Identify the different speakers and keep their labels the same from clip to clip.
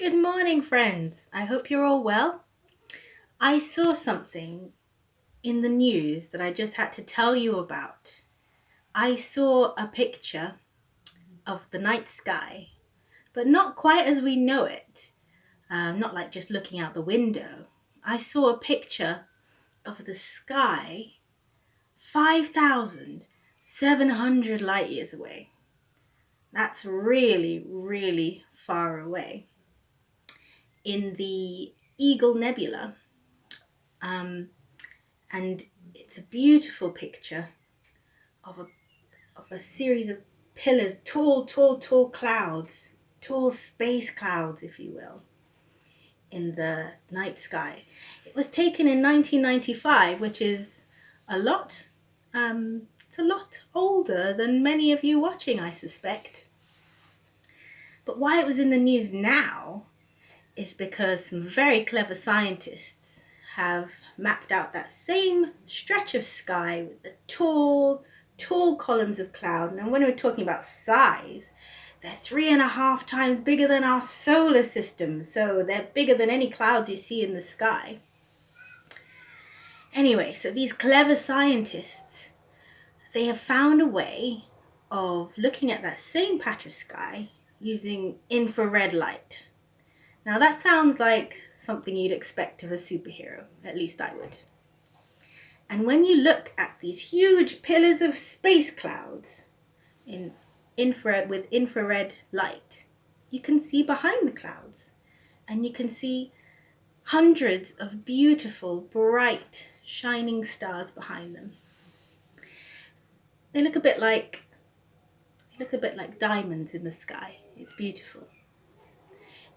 Speaker 1: Good morning, friends. I hope you're all well. I saw something in the news that I just had to tell you about. I saw a picture of the night sky, but not quite as we know it. Not like just looking out the window. I saw a picture of the sky 5,700 light years away. That's really, really far away. In the Eagle Nebula. And it's a beautiful picture of a series of pillars, tall clouds, tall space clouds, if you will, in the night sky. It was taken in 1995, which is it's a lot older than many of you watching, I suspect. But why it was in the news now is because some very clever scientists have mapped out that same stretch of sky with the tall columns of cloud. And when we're talking about size, they're 3.5 times bigger than our solar system. So they're bigger than any clouds you see in the sky. Anyway, so these clever scientists, they have found a way of looking at that same patch of sky using infrared light. Now that sounds like something you'd expect of a superhero, at least I would. And when you look at these huge pillars of space clouds with infrared light, you can see behind the clouds, and you can see hundreds of beautiful, bright, shining stars behind them. They look a bit like diamonds in the sky. It's beautiful.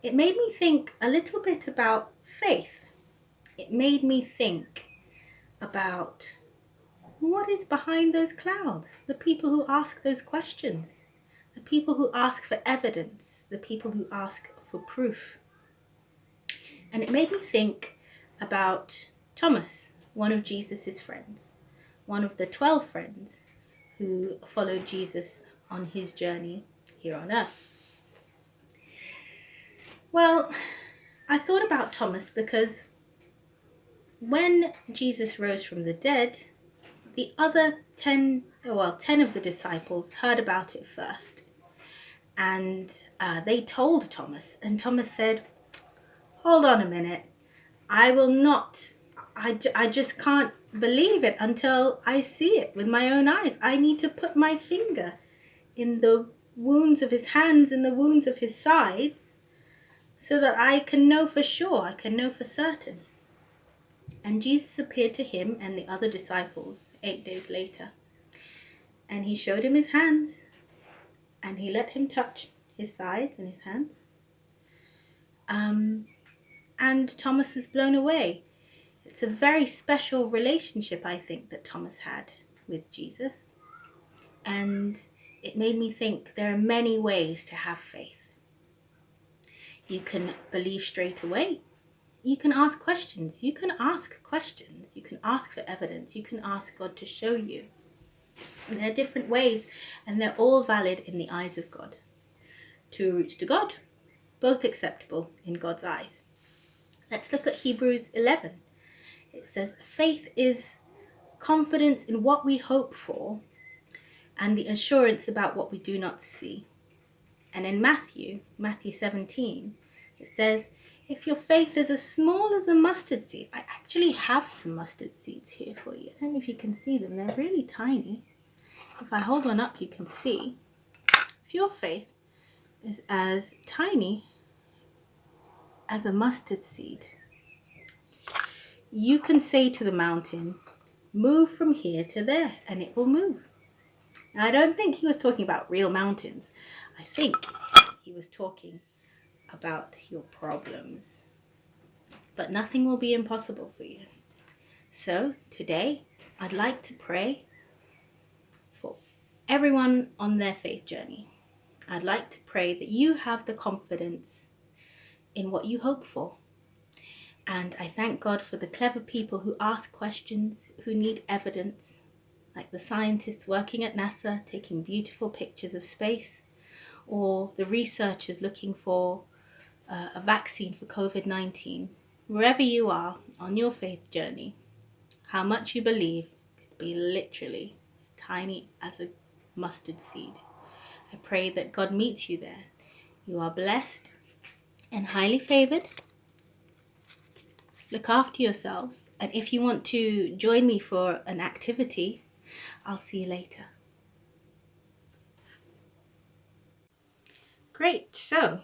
Speaker 1: It made me think a little bit about faith. It made me think about what is behind those clouds, the people who ask those questions, the people who ask for evidence, the people who ask for proof. And it made me think about Thomas, one of Jesus's friends, one of the 12 friends who followed Jesus on his journey here on earth. Well, I thought about Thomas because when Jesus rose from the dead, the other 10 of the disciples heard about it first. And they told Thomas, and Thomas said, "Hold on a minute, I just can't believe it until I see it with my own eyes. I need to put my finger in the wounds of his hands and the wounds of his sides so that I can know for sure, I can know for certain." And Jesus appeared to him and the other disciples 8 days later. And he showed him his hands, and he let him touch his sides and his hands. And Thomas was blown away. It's a very special relationship, I think, that Thomas had with Jesus. And it made me think there are many ways to have faith. You can believe straight away. You can ask questions. You can ask for evidence. You can ask God to show you. And there are different ways, and they're all valid in the eyes of God. 2 routes to God, both acceptable in God's eyes. Let's look at Hebrews 11. It says, faith is confidence in what we hope for and the assurance about what we do not see. And in Matthew 17, it says, if your faith is as small as a mustard seed, I actually have some mustard seeds here for you. I don't know if you can see them. They're really tiny. If I hold one up, you can see. If your faith is as tiny as a mustard seed, you can say to the mountain, move from here to there, and it will move. Now, I don't think he was talking about real mountains. I think he was talking about your problems. But nothing will be impossible for you. So today, I'd like to pray for everyone on their faith journey. I'd like to pray that you have the confidence in what you hope for. And I thank God for the clever people who ask questions, who need evidence, like the scientists working at NASA taking beautiful pictures of space, or the researchers looking for a vaccine for COVID-19, wherever you are on your faith journey, how much you believe could be literally as tiny as a mustard seed. I pray that God meets you there. You are blessed and highly favored. Look after yourselves, and if you want to join me for an activity, I'll see you later. Great, so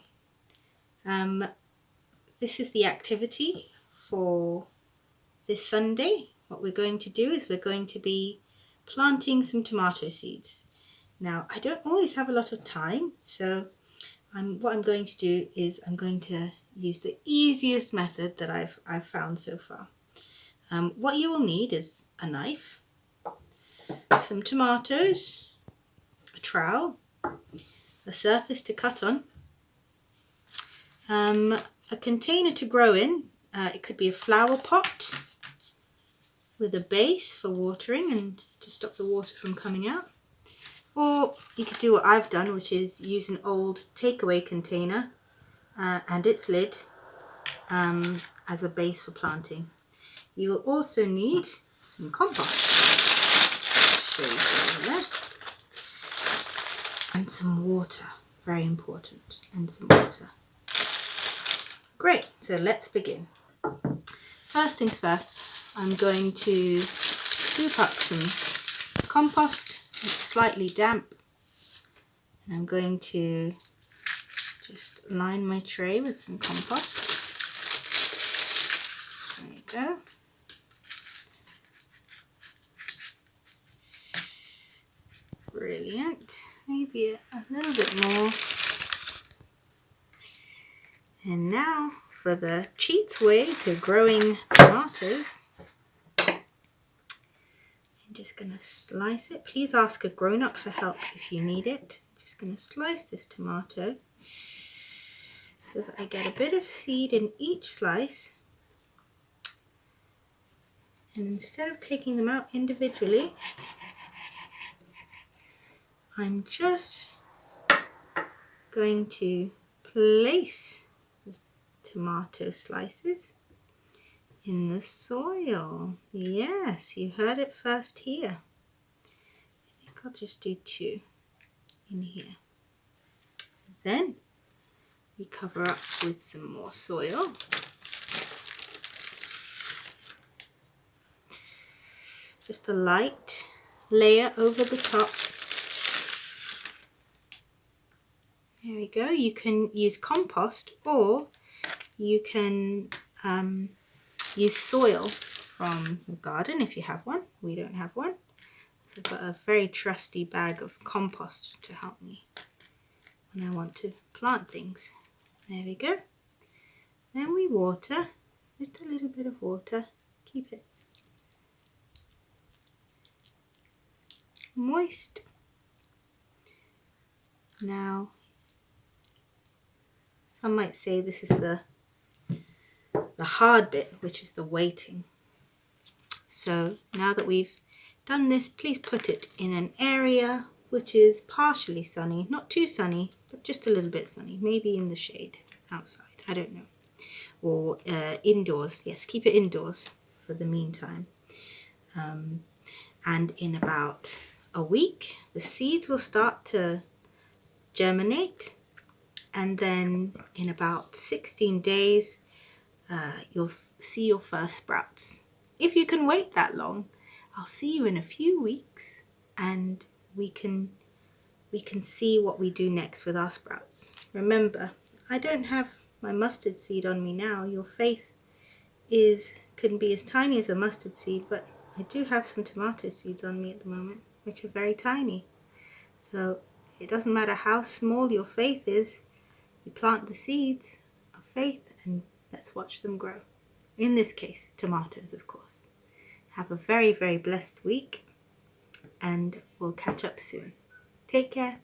Speaker 1: this is the activity for this Sunday. What we're going to do is we're going to be planting some tomato seeds. Now, I don't always have a lot of time, so what I'm going to do is I'm going to use the easiest method that I've found so far. What you will need is a knife, some tomatoes, a trowel, a surface to cut on, a container to grow in. It could be a flower pot with a base for watering and to stop the water from coming out. Or you could do what I've done, which is use an old takeaway container and its lid as a base for planting. You will also need some compost. Show you there. And some water, very important, and some water. Great, so let's begin. First things first, I'm going to scoop up some compost. It's slightly damp, and I'm going to just line my tray with some compost. There you go. Brilliant. Maybe a little bit more. And now for the cheats way to growing tomatoes. I'm just going to slice it. Please ask a grown-up for help if you need it. I'm just going to slice this tomato so that I get a bit of seed in each slice. And instead of taking them out individually, I'm just going to place the tomato slices in the soil. Yes, you heard it first here. I think I'll just do 2 in here. Then we cover up with some more soil. Just a light layer over the top. There we go. You can use compost, or you can use soil from the garden if you have one. We don't have one. So I've got a very trusty bag of compost to help me when I want to plant things. There we go. Then we water, just a little bit of water. Keep it moist. Now, some might say this is the hard bit, which is the waiting. So now that we've done this, please put it in an area which is partially sunny, not too sunny, but just a little bit sunny, maybe in the shade outside, I don't know, or indoors. Yes, keep it indoors for the meantime. And in about a week, the seeds will start to germinate, and then in about 16 days, you'll see your first sprouts. If you can wait that long, I'll see you in a few weeks, and we can see what we do next with our sprouts. Remember, I don't have my mustard seed on me now. Your faith can be as tiny as a mustard seed, but I do have some tomato seeds on me at the moment, which are very tiny. So it doesn't matter how small your faith is, you plant the seeds of faith and let's watch them grow. In this case, tomatoes, of course. Have a very, very blessed week, and we'll catch up soon. Take care.